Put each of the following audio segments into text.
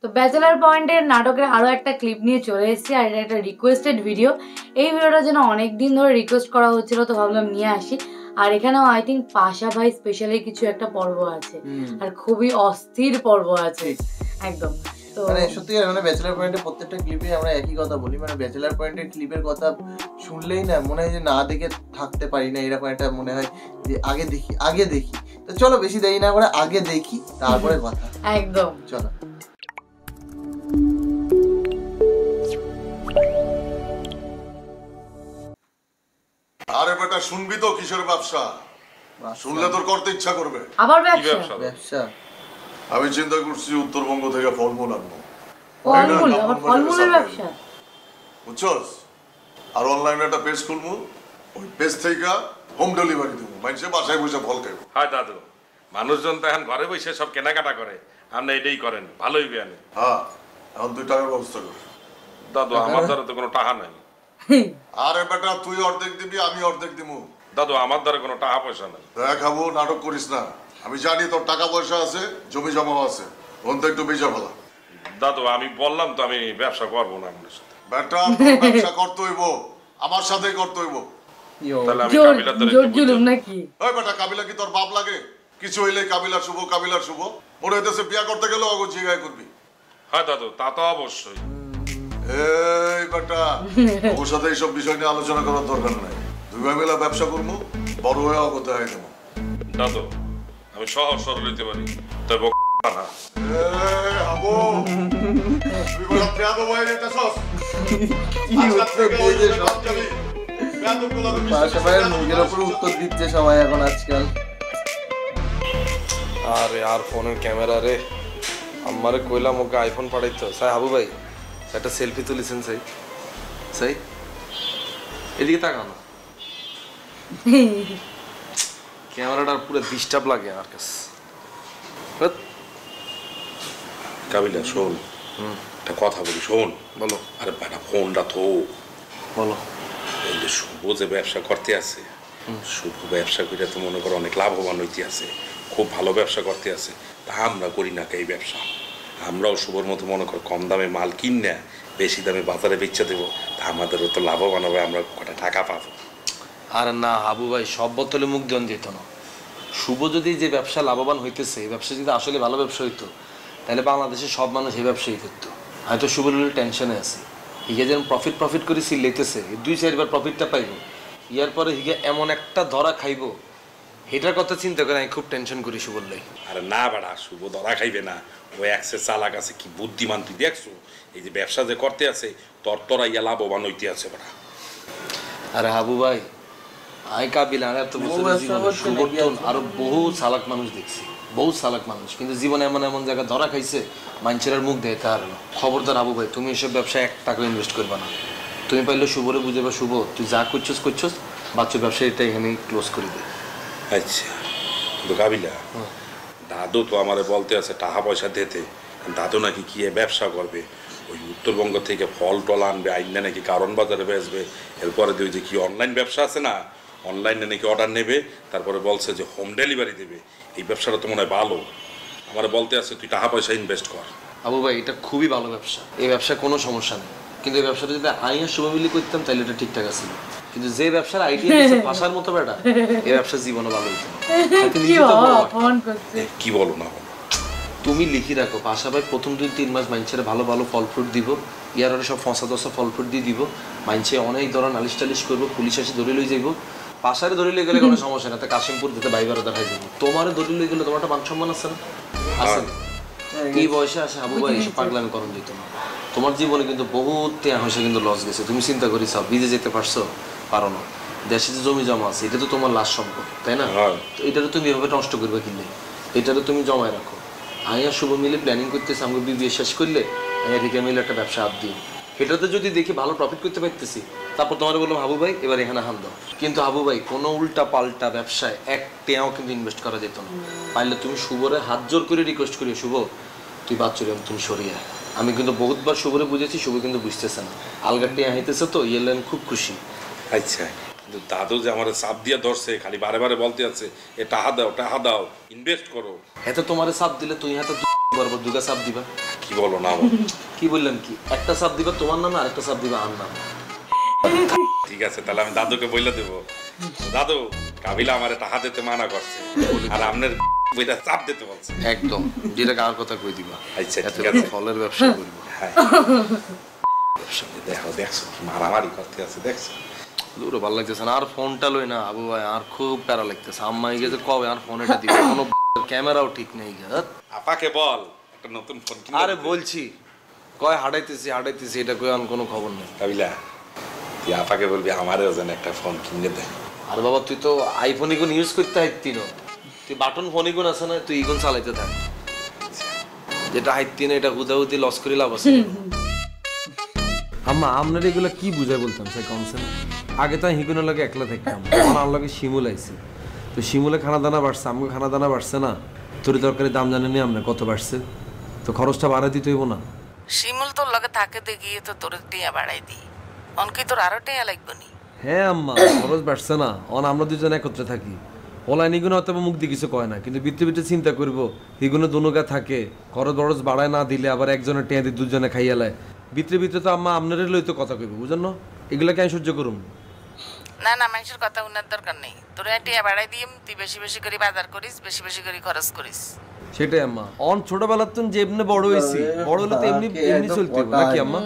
তো ব্যাচেলার পয়েন্টের নাটকের আরও একটা ক্লিপ নিয়ে চলে এসেছি, আর এটা একটা রিকোয়েস্টেড ভিডিও। এই ভিডিওটার জন্য অনেক দিন ধরে রিকোয়েস্ট করা হচ্ছিল, তো ভাবলাম নিয়ে আসি। আর এখানেও আই থিঙ্ক পাশা ভাই স্পেশালি কিছু একটা পর্ব আছে, আর খুবই অস্থির পর্ব আছে একদম। তো মানে সত্যি মানে ব্যাচেলার পয়েন্টের প্রত্যেকটা ক্লিপে আমরা একই কথা বলি, মানে ব্যাচেলার পয়েন্টের ক্লিপের কথা শুনলেই না মনে হয় যে না দেখে থাকতে পারি না, এরকম একটা মনে হয় যে আগে দেখি। তো চলো বেশি দেরি না করে আগে দেখি তারপরে কথা। একদম চলো। আরে বেটা শুনবি তো কিসের ব্যবসা? শুনলে তোর করতে ইচ্ছা করবে। আবার ব্যবসা? ব্যবসা আমি চিন্তা করছি উত্তরবঙ্গ থেকে ফলমূল আনবো। ফলমূল? আবার ফলমূলের ব্যবসা? বুঝছস? আর অনলাইনে একটা পেজ খুলবো, ওই পেজ থেকে হোম ডেলিভারি দেবো, মানুষে বাসায় বসে ফল খাইবো। হ্যাঁ দাদু, মানুষজন তো এখন ঘরে বসে সব কেনাকাটা করে, আপনি এটাই করেন, ভালোই বিয়ানে। হ্যাঁ, এখন তুই টাকার ব্যবস্থা কর। দাদু আমার দ্বারা তো কোনো টাকা নাই। আরে বেটা তুই অর্ধেক দিবি, আমি অর্ধেক দিব। দাদু আমার দ্বারা কোনো টাকা পয়সা নাই। দেখাবো, নাটক করিস না। আমি জানি তোর টাকা পয়সা আছে, জমি জমাও আছে, ওনটা একটু বেচা ফেলা। দাদু আমি বললাম তো আমি ব্যবসা করবো না আপনার সাথে। বেটা ব্যবসা করতে হইব, আমার সাথেই করতে হইব। তাহলে আমি কাবিলার দ্বারা জোর জুলুম নাকি? ওই বেটা কাবিলা কি তোর বাপ লাগে? কিছু হইলে কাবিলার শুভ কাবিলার শুভ, মনে হইতেছে বিয়া করতে গেলে অগো জিগায় করবি। হ্যাঁ দাদু তা তো অবশ্যই। এই বেটা ওর সাথে এইসব বিষয় নিয়ে আলোচনা করার দরকার নাই। দুই ভাই মিলে ব্যবসা করবো, বড় হয়ে অগত হয়ে যাবো। দাদু আমি সহজ সরল হইতে পারি, তবে না। হাবু তুই বড় পেয়াদো হয়ে যেতেছস। কি উত্তর দিয়েছে সব? পাশা ভাইয়ের মুখের উপর উত্তর দিচ্ছে সবাই এখন আজকাল। আরে আর ফোনের ক্যামেরা রে, আমারে কইলাম ওকে আইফোন পাঠাইতো। সাই হাবু ভাই একটা সেলফি তুলিছেন? সাই সাই এদিকে তাকানো, ক্যামেরাটা পুরো ডিস্টার্ব লাগে আমার কাছে। কাবিলা শোন, একটা কথা বলি, শোন। বলো। আরে বেটা ফোনটা তো বলো। এই যে শুভ যে ব্যবসা করতে আছে, শুভ ব্যবসা করে তো মনে করো অনেক লাভবান হইতে আছে, খুব ভালো ব্যবসা করতে আছে। তা আমরা করি না এই ব্যবসা? আমরাও শুভর মতো মনে করো কম দামে মাল কিনে বেশি দামে বাজারে বেচে দেবো, তা আমাদেরও তো লাভবান হবে, আমরা কটা টাকা পাবো। আরে না হাবু ভাই, সব বোতলে মুখ দেন দিত না। শুভ যদি যে ব্যবসা লাভবান হইতেছে, এই ব্যবসা যদি আসলে ভালো ব্যবসা হইতো, তাহলে বাংলাদেশের সব মানুষ এই ব্যবসায়ী করতো। হয়তো শুভর টেনশনে আছে, হিগে যেন প্রফিট করে সিল লেতেছে, 2-4 বার প্রফিটটা পাইব, ইয়ার পরে হিগে এমন একটা ধরা খাইব, এটার কথা চিন্তা করে আমি খুব টেনশন করি শুভর লাই। আরে না বেড়া, শুভ ধরা খাইবে না, ও অ্যাক্সেস চালাক আছে, কি বুদ্ধিমান তুই দেখছো? এই যে ব্যবসা যে করতে আছে তোরা ইয়া লাভবান হইতে আছে বেড়া। আরে হাবু ভাই আই কাবিল আর এত বছর জীবনে শুভর আরো বহু চালাক মানুষ দেখছি, বহু চালাক মানুষ, কিন্তু জীবনে এমন এমন জায়গা ধরা খাইছে মানুষের মুখ দেখতে আর না। খবরদার হাবু ভাই, তুমি এসব ব্যবসায় 1 টাকা ইনভেস্ট করবে না। তুমি পাইলে শুভরে বুঝাবে, শুভ তুই যা করছস বাচ্চা ব্যবসা এটা এখানেই ক্লোজ করে দে। আচ্ছা কিন্তু কাবিলা, দাদু তো আমারে বলতে আছে টাকা পয়সা দিতে, দাদু নাকি কি ব্যবসা করবে, ওই উত্তরবঙ্গ থেকে ফল টল আনবে, আইনা নাকি কারণ বাজারে বেচবে, এরপরে ওই যে কি অনলাইন ব্যবসা আছে না, অনলাইনে নাকি অর্ডার নেবে, তারপরে বলছে যে হোম ডেলিভারি দেবে। এই ব্যবসাটা তো মনে হয় ভালো, আমার বলতে আছে তুই টাকা পয়সা ইনভেস্ট কর। আবু ভাই এটা খুবই ভালো ব্যবসা, এই ব্যবসায় কোনো সমস্যা নেই, কিন্তু এই ব্যবসাটা যদি আইন শুভ মিলি করতাম তাহলে এটা ঠিকঠাক আছে। কিন্তু যে ব্যবসার আইডিয়া ভাষার মতো বেটা, এই ব্যবসা জীবনে ভালো হইতো না। কি বলো না বলো, তুমি লিখি রাখো পাশা ভাই প্রথম 2-3 মাস মাইনছের ভালো ভালো ফল ফ্রুট দিব, ইয়ার সব ফসা ফল ফ্রুট দিয়ে দিব, মাইনছে অনেক ধরনের নালিশ টালিশ করবো, পুলিশ এসে ধরে লই যাইব। পাশারে ধরে লই গেলে কোনো সমস্যা না, তা কাশিমপুর দিতে বাইবারও দেখাই দেবো। তোমারে ধরে লই গেলে তোমার একটা মান সম্মান আছে না? আছে না? এই বয়সে আসে হাবু ভাই এইসব পাগলামি করণ দিত না। তোমার জীবনে কিন্তু বহুত হয়েছে, কিন্তু লস গেছে। তুমি চিন্তা করি সব বিদে যেতে পারো না, দেশে যে জমি জমা আছে এটা তো তোমার লাশ সম্পদ, তাই না? তো এটারও তুমি এভাবে নষ্ট করবে কিনলে, এটারও তুমি জমায় রাখো। আইয়া শুভ মিলে প্ল্যানিং করতেছি, আমাকে বিবিএ শেষ করলে আইয়া রিকা মিলে একটা ব্যবসা হাত দিই, এটাতে যদি দেখি ভালো প্রফিট করতে পারতেছি, তারপর তোমার বললাম হাবু ভাই এবার এখানে হান দাও। কিন্তু হাবু ভাই কোনো উল্টা পাল্টা ব্যবসায় 1 টাকাও কিন্তু ইনভেস্ট করা যেত না। পাইলে তুমি শুভরে হাত জোর করে রিকোয়েস্ট করি, শুভ তুই বাচ্চুরি তুমি সরিয়ে। আমি কিন্তু বহুতবার শুভরে বুঝেছি, শুভ কিন্তু বুঝতেছে না, আলগার টিয়া হাইতেছে তো ইয়েলেন খুব খুশি। আচ্ছা কিন্তু দাদু যে আমার চাপ দিয়ে ধরছে, খালি বারে বারে বলতে আছে এ টাকা দাও ইনভেস্ট করো। এত তোমার চাপ দিলে তুই হাতে বরাবর দুটা চাপ দিবা। কি বলো না কি বললাম কি, একটা চাপ দিবা তোমার নামে, আরেকটা চাপ দিবা আমার নামে। ঠিক আছে, তাহলে আমি দাদুকে বলে দেবো, দাদু কাবিলা আমার টাকা দিতে মানা করছে আর আপনার বইটা চাপ দিতে বলছে। একদম যেটা কার কথা কই দিবা। আচ্ছা এত ঠিক আছে, ফলের ব্যবসা করব। হ্যাঁ দেখছো কি মারামারি করতে আছে, দেখছো দূরে ভালো লাগতেছে না। আর ফোনটা লই না আবু ভাই, আর খুব প্যারা লাগতেছে। আম্মা গেছে কবে আর ফোন এটা দিবে, কোনো ক্যামেরাও ঠিক নেই। আপাকে বল একটা নতুন ফোন কিনে। আরে বলছি কয় হাঁটাইতেছি এটা কই আর কোনো খবর নেই। কাবিলা তুই আপাকে বলবি আমারও যেন একটা ফোন কিনে দে। আর বাবা তুই তো আইফোন ইগুন ইউজ করতে হাইতি না, তুই বাটন ফোন ইগুন আছে না, তুই ইগুন চালাইতে থাক। যেটা হাইতি না এটা হুদাহুদি লস করে লাভ আছে। আম্মা আপনার এগুলো কি বুঝাই বলতাম স্যার কনসেন। আগে তো হিগুনের লাগে একলা থাকতাম, এখন আমার লগে শিমুল আইছে, তো শিমুলে খানা দানা বাড়ছে, আমাকে খানা দানা বাড়ছে না, তরি তরকারি দাম জানেনি আমরা কত বাড়ছে, তো খরচটা বাড়াই দিতে হইব না। শিমুল তোর লগে থাকে দেখি তো তোর টিয়া বাড়াই দি, অনকি তোর আরো টিয়া লাগবে নি। হ্যাঁ আম্মা খরচ বাড়ছে না, অন আমরা দুজন একত্রে থাকি, ওলাই নিগুলো হয়তো মুখ দিয়ে কিছু কয় না, কিন্তু ভিতরে ভিতরে চিন্তা করবো হিগুনো দুনুগা থাকে, খরচ বরচ বাড়ায় না দিলে আবার একজনের টিয়া দিয়ে দুজনে খাইয়ালায়, ভিতরে ভিতরে তো আম্মা আপনার লই তো কথা কইব, বুঝেন না? এগুলোকে আমি সহ্য করুম না না, মানুষের কথা উনার দরকার নেই, তোর টিয়া বাড়াই দিম, তুই বেশি বেশি করে বাজার করিস, বেশি বেশি করে খরচ করিস। সেটাই আম্মা, অন ছোটবেলার তো যে এমনি বড় হয়েছি, বড় হলে তো এমনি এমনি চলতে হবে নাকি আম্মা?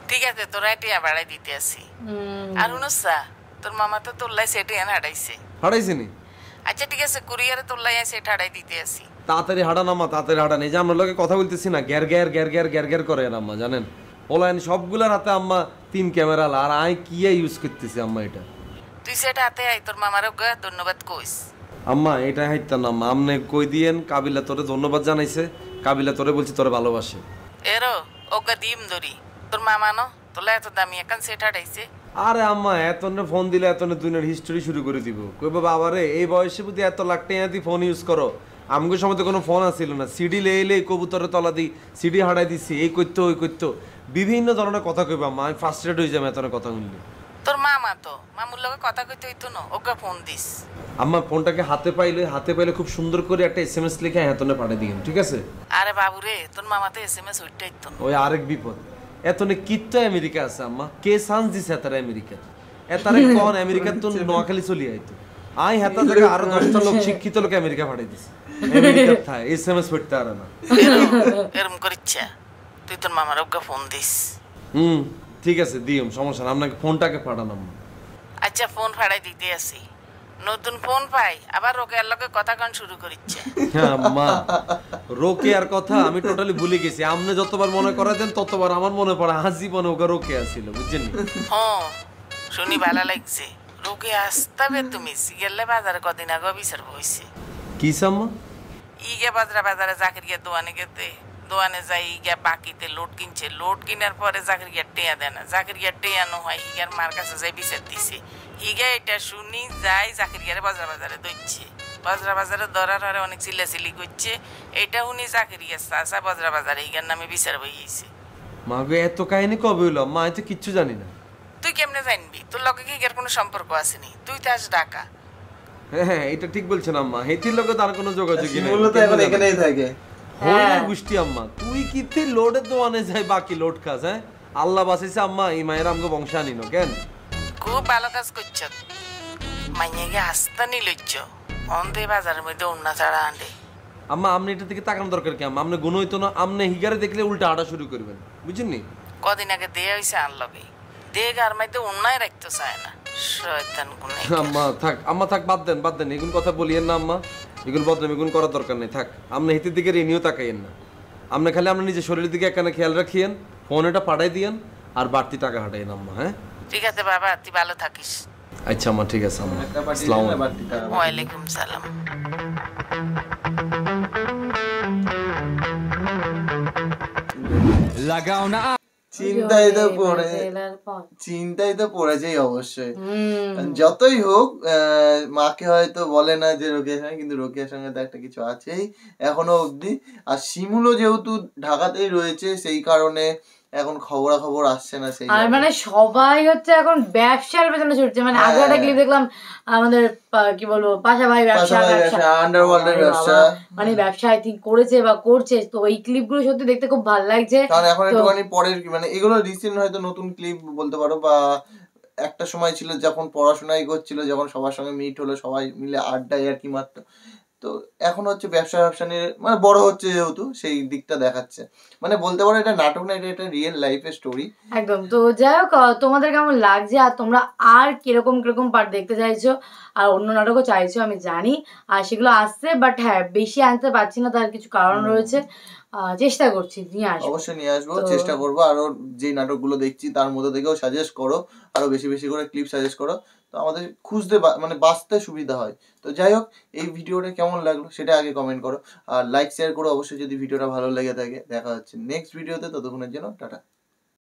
ঠিক আছে, তোর টিয়া বাড়াই দিতে আসি। আর উনুসা তোর মামা তো তোল্লাই সেটে এনে হাঁটাইছে। হারাইছে নি? আচ্ছা ঠিক আছে, কুরিয়ারে তোল্লাই সেট হাঁটাই দিতে আসি। তাড়াতাড়ি হাঁটান আম্মা, তাড়াতাড়ি হাঁটান। এই যে আমরা লোকে কথা বলতেছি না, গ্যার গ্যার গ্যার গ্যার গ্যার গ্যার করে আম্মা, জানেন ওলাইন সবগুলার হাতে আম্মা 3 ক্যামেরা, আর আই কি ইউজ করতেছি আম্মা এটা। তুই সেটা হাতে আই, তোর মামারও ধন্যবাদ কইস। আম্মা এটা হাইতাম না আম্মা, আমনে কই দিয়েন কাবিলা তোরে ধন্যবাদ জানাইছে, কাবিলা তোরে বলছি তোরে ভালোবাসে। এরো ওকে দিম ধরি, তোর মামা ন তোলা এত দামি এখন সেট হাঁটাইছে। আরে আম্মা এতনে ফোন দিলে এতনে দুনিয়ার হিস্টোরি শুরু করে দিব, কইবা বাবা রে এই বয়সে বুঝি এত লাখ টাকা দিয়ে ফোন ইউজ করো, আমগো সময় তো কোনো ফোন আসছিল না, সিডি লেইলে কবুতরের তলা দিই, সিডি হাঁটাই দিছি, এই করতো ওই করতো, বিভিন্ন ধরনের কথা কইবা আম্মা, আমি ফার্স্ট্রেট হয়ে যাবো এতনে কথা শুনলে। তোর মামা তো মামুর লগে কথা কইতে হইতো না, ওকে ফোন দিস। আম্মা ফোনটাকে হাতে পাইলে খুব সুন্দর করে একটা SMS লিখে হাতনে পাঠিয়ে দিন, ঠিক আছে? আরে বাবু রে, তোর মামা তো SMS উঠতেই তো। ওই আরেক বিপদ, এতনে কিত্তো আমেরিকা আছে আম্মা, কে চান্স দিছে এতারে আমেরিকা, এতারে কোন আমেরিকা তো নোয়াখালী চলি আইতো, আই হেতা জায়গা আরো 10টা লোক শিক্ষিত লোক আমেরিকা পাঠিয়ে দিছে, আমেরিকা থায় SMS পড়তে আর না। এরম করিচ্ছা তুই তোর মামার ওকে ফোন দিস। ঠিক আছে দিম, সমস্যা না, আপনাকে ফোনটাকে পাঠান আম্মা। আচ্ছা ফোন ফাড়াই দিতে আসি, নতুন ফোন পাই আবার রোকেয়ার লগে কথা কন শুরু করিচ্ছে। হ্যাঁ আম্মা, রোকেয়ার কথা আমি টোটালি ভুলে গেছি, আপনি যতবার মনে করাই দেন ততবার আমার মনে পড়ে আজীবনে ওকে রোকেয়া ছিল, বুঝছেন? হ্যাঁ শুনি ভালো লাগছে, রোকে আসতে তুমি গেলে বাজারে কদিন আগে বিচার হয়েছে। কি আম্মা? ইগে বাজারে জাকিরিয়া দোয়ানে গেতে, দোয়ানে যাই ইগা বাকিতে লোড কিনছে, লোড কিনার পরে জাকিরিয়া টেয়া দেয় না, জাকিরিয়া টেয়া নহয় হিগার মার কাছে যাই বিচার দিছে, হিগা এটা শুনি যাই জাকিরিয়ারে বাজারে দইছে, বাজারে ধরার হরে অনেক চিল্লাচিল্লি করছে, এটা উনি জাকিরিয়া চাষা বাজারে হিগার নামে বিচার হইছে। মা গো এত কাহিনী কবে হইলো মা, আমি তো কিচ্ছু জানি না। তুই কেমনে জানবি, তোর লগে কি হিগার কোনো সম্পর্ক আসেনি, তুই তো আজ ঢাকা। হ্যাঁ এটা ঠিক বলছেন আম্মা, হেতির লোকে তার কোনো যোগাযোগই নেই, শিমুল তো এখন এখানেই থাকে। হ্যাঁ গুষ্টি আম্মা, তুই কিতে লোডের দোয়ানে যাই বাকি লোড খাস? হ্যাঁ আল্লাহ বাঁচাইছে আম্মা, এই মায়ের আমগো বংশ আনিনো কেন? খুব ভালো কাজ করছ, মাইয়াকে হাসতা নিলইছ, অন্ধে বাজারের মধ্যে উন্না ছাড়া আনলে। আম্মা আপনি এটা থেকে তাকানো দরকার কি আম্মা, আপনি গুণ হইতো না, আপনি হিগারে দেখলে উল্টা আটা শুরু করবেন, বুঝছেন নি? কদিন আগে দেয়া হয়েছে আনলগে, দেখ আর মাইতে উন্নায় রাখতে চায় না, শয়তান গুনে। আম্মা থাক বাদ দেন এগুলো কথা বলিয়েন না আম্মা, এগুলো বদনাম এগুলো করার দরকার নেই, থাক। আপনি হিতের দিকে রেনিও তাকাইয়েন না, আপনি খালি আপনার নিজের শরীরের দিকে একখানে খেয়াল রাখিয়েন, ফোন এটা পাঠাই দিয়েন আর বাড়তি টাকা হাঁটাইন আম্মা। হ্যাঁ ঠিক আছে বাবা, তুই ভালো থাকিস। আচ্ছা আম্মা ঠিক আছে আম্মা, আসসালামু আলাইকুম। ওয়ালাইকুম সালাম। লাগাও না চিন্তাই তো পড়েছেই অবশ্যই, যতই হোক মাকে হয়তো বলে না যে রোকেয়ার সঙ্গে, কিন্তু রোকেয়ার সঙ্গে তো একটা কিছু আছেই এখনো অবধি। আর শিমুলও যেহেতু ঢাকাতেই রয়েছে, সেই কারণে এখন খবরাখবর আসছে না সেই আর মানে সবাই হচ্ছে এখন ব্যবসার পেছনে ছুটছে, মানে আগে একটা ক্লিপ দেখলাম আমাদের কি বলবো পাশা ভাই ব্যবসা আন্ডারওয়ার্ল্ডের ব্যবসা, মানে ব্যবসা আই থিঙ্ক করেছে বা করছে, তো এই ক্লিপগুলো সত্যি দেখতে খুব ভালো লাগছে। কারণ এখন একটুখানি পরের মানে এগুলো রিসেন্ট হয়তো নতুন ক্লিপ বলতে পারো, বা একটা সময় ছিল যখন পড়াশোনাই করছিল, যখন সবার সঙ্গে মিট হলো, সবাই মিলে আড্ডায় আর কি মারতো। তো এখন হচ্ছে ব্যবসা নিয়ে মানে বড় হচ্ছে যেহেতু সেই দিকটা দেখাচ্ছে, মানে বলতে পারো এটা নাটক না, এটা রিয়েল লাইফের স্টোরি একদম। তো যাই হোক তোমাদের কেমন লাগছে, আর তোমরা আর কিরকম পার্ট দেখতে চাইছো, আর অন্য নাটকও চাইছো আমি জানি, আর সেগুলো আসছে, বাট হ্যাঁ বেশি আনতে পারছি না, তার কিছু কারণ রয়েছে, চেষ্টা করছি নিয়ে আসবো, অবশ্যই নিয়ে আসবো, চেষ্টা করবো। আরো যে নাটকগুলো দেখছি তার মধ্যে থেকেও সাজেস্ট করো, আরো বেশি বেশি করে ক্লিপ সাজেস্ট করো, তো আমাদের খুঁজতে মানে বাঁচতে সুবিধা হয়। তো যাই হোক, এই ভিডিওটা কেমন লাগলো সেটা আগে কমেন্ট করো, আর লাইক শেয়ার করো অবশ্যই যদি ভিডিওটা ভালো লেগে থাকে। দেখা হচ্ছে নেক্সট ভিডিওতে, ততক্ষণের জন্য টাটা।